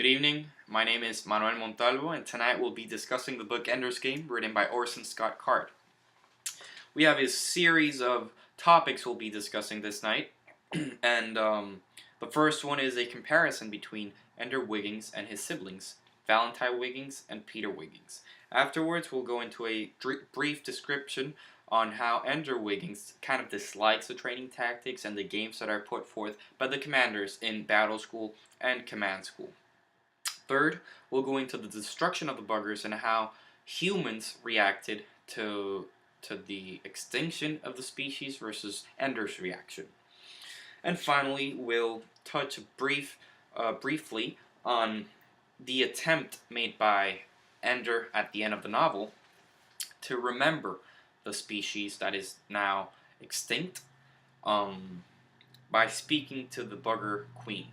Good evening, my name is Manuel Montalvo, and tonight we'll be discussing the book Ender's Game, written by Orson Scott Card. We have a series of topics we'll be discussing this night, and the first one is a comparison between Ender Wiggins and his siblings, Valentine Wiggins and Peter Wiggins. Afterwards, we'll go into a brief description on how Ender Wiggins kind of dislikes the training tactics and the games that are put forth by the commanders in Battle School and Command School. Third, we'll go into the destruction of the buggers and how humans reacted to the extinction of the species versus Ender's reaction. And finally, we'll touch briefly on the attempt made by Ender at the end of the novel to remember the species that is now extinct by speaking to the bugger queen.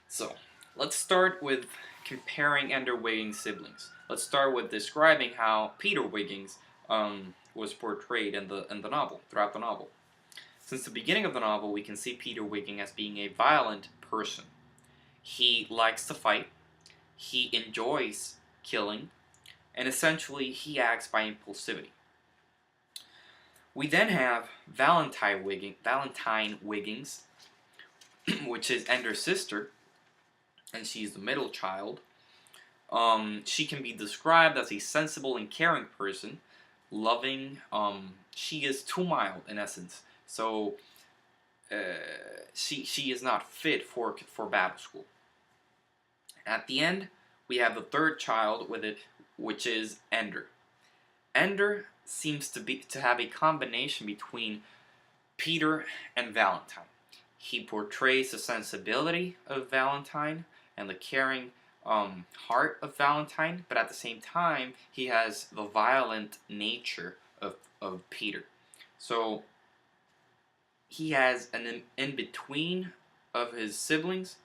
So, let's start with comparing Ender Wiggins' siblings. Let's start with describing how Peter Wiggins was portrayed in the novel, throughout the novel. Since the beginning of the novel, we can see Peter Wiggins as being a violent person. He likes to fight, he enjoys killing, and essentially he acts by impulsivity. We then have Valentine Wiggins, which is Ender's sister, and she's the middle child. She can be described as a sensible and caring person, loving. She is too mild in essence, so she is not fit for battle school. At the end, we have the third child with it, which is Ender. Ender seems to have a combination between Peter and Valentine. He portrays the sensibility of Valentine and the caring heart of Valentine, but at the same time, he has the violent nature of Peter. So, he has an in-between of his siblings,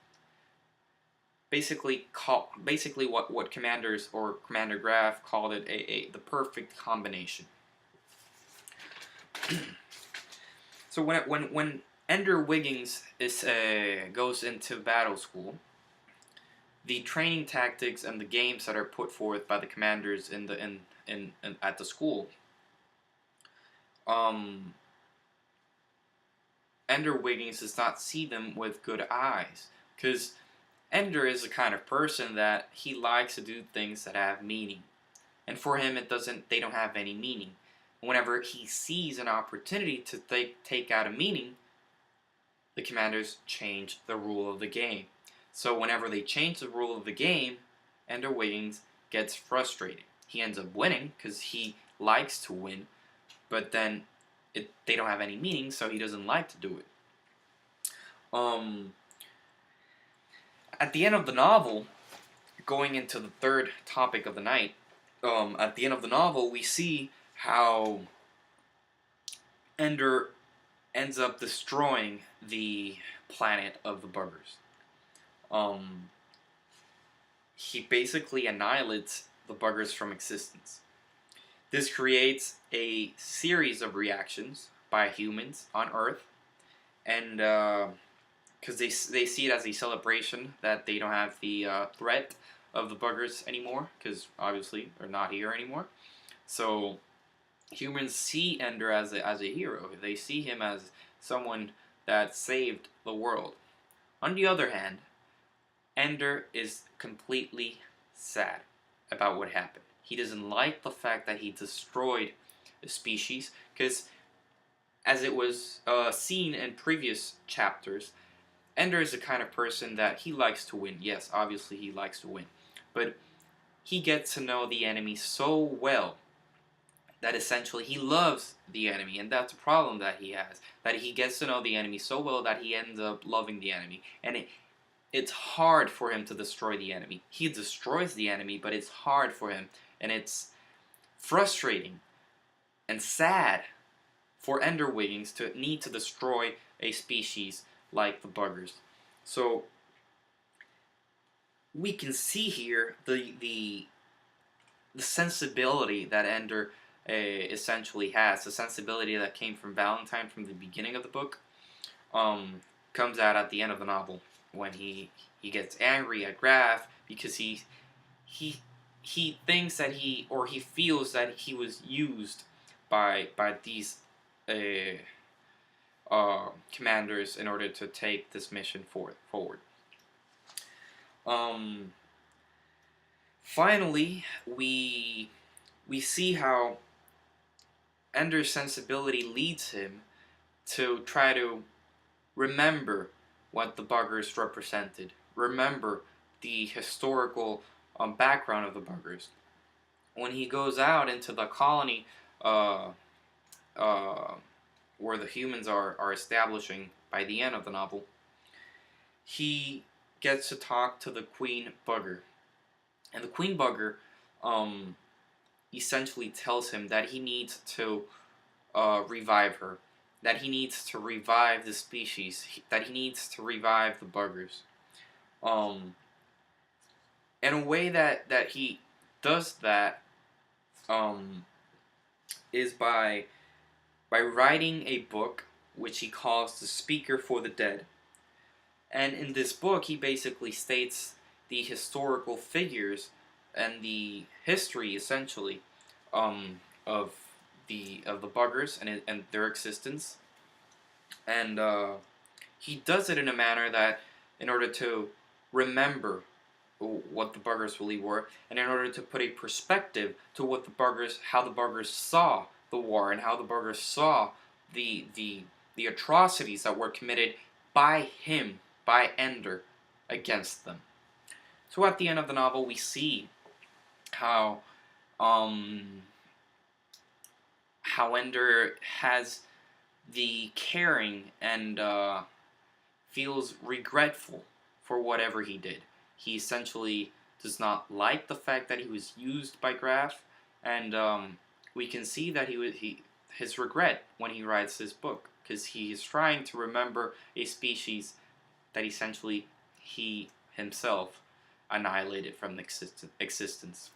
basically what commanders or Commander Graf called it the perfect combination. So when Ender Wiggins goes into battle school, the training tactics and the games that are put forth by the commanders at the school, Ender Wiggins does not see them with good eyes, because Ender is the kind of person that he likes to do things that have meaning, and for him they don't have any meaning. Whenever he sees an opportunity to take out a meaning, the commanders change the rule of the game. So whenever they change the rule of the game, Ender Wiggins gets frustrated. He ends up winning because he likes to win, but then they don't have any meaning, so he doesn't like to do it. At the end of the novel, going into the third topic of the night, at the end of the novel, we see how Ender ends up destroying the planet of the buggers. He basically annihilates the buggers from existence. This creates a series of reactions by humans on Earth, and because they see it as a celebration that they don't have the threat of the buggers anymore, because obviously they're not here anymore. So humans see Ender as a hero. They see him as someone that saved the world. On the other hand, Ender is completely sad about what happened. He doesn't like the fact that he destroyed a species, because as it was seen in previous chapters, Ender is the kind of person that he likes to win. Yes, obviously he likes to win. But he gets to know the enemy so well that essentially he loves the enemy, and that's a problem that he has. That he gets to know the enemy so well that he ends up loving the enemy. And it's hard for him to destroy the enemy. He destroys the enemy, but it's hard for him. And it's frustrating and sad for Ender Wiggins to need to destroy a species like the buggers. So we can see here the sensibility that Ender essentially has, the sensibility that came from Valentine from the beginning of the book, comes out at the end of the novel when he gets angry at Graf because he thinks that he feels that he was used by these uh, commanders in order to take this mission forward. Um, Finally, we see how Ender's sensibility leads him to try to remember what the buggers represented, remember the historical background of the buggers. When he goes out into the colony uh, uh, where the humans are establishing by the end of the novel, he gets to talk to the Queen Bugger. And the Queen Bugger essentially tells him that he needs to revive her, that he needs to revive the species, that he needs to revive the buggers. And a way that he does that is by writing a book which he calls The Speaker for the Dead. And in this book, he basically states the historical figures and the history, essentially, of the buggers and their existence. And he does it in a manner that, in order to remember what the buggers really were, and in order to put a perspective to what the buggers, how the buggers saw the war, and how the buggers saw the atrocities that were committed by him, by Ender, against them. So at the end of the novel, we see how Ender has the caring and feels regretful for whatever he did. He essentially does not like the fact that he was used by Graf, and we can see that his regret when he writes this book, because he is trying to remember a species that essentially he himself annihilated from existence.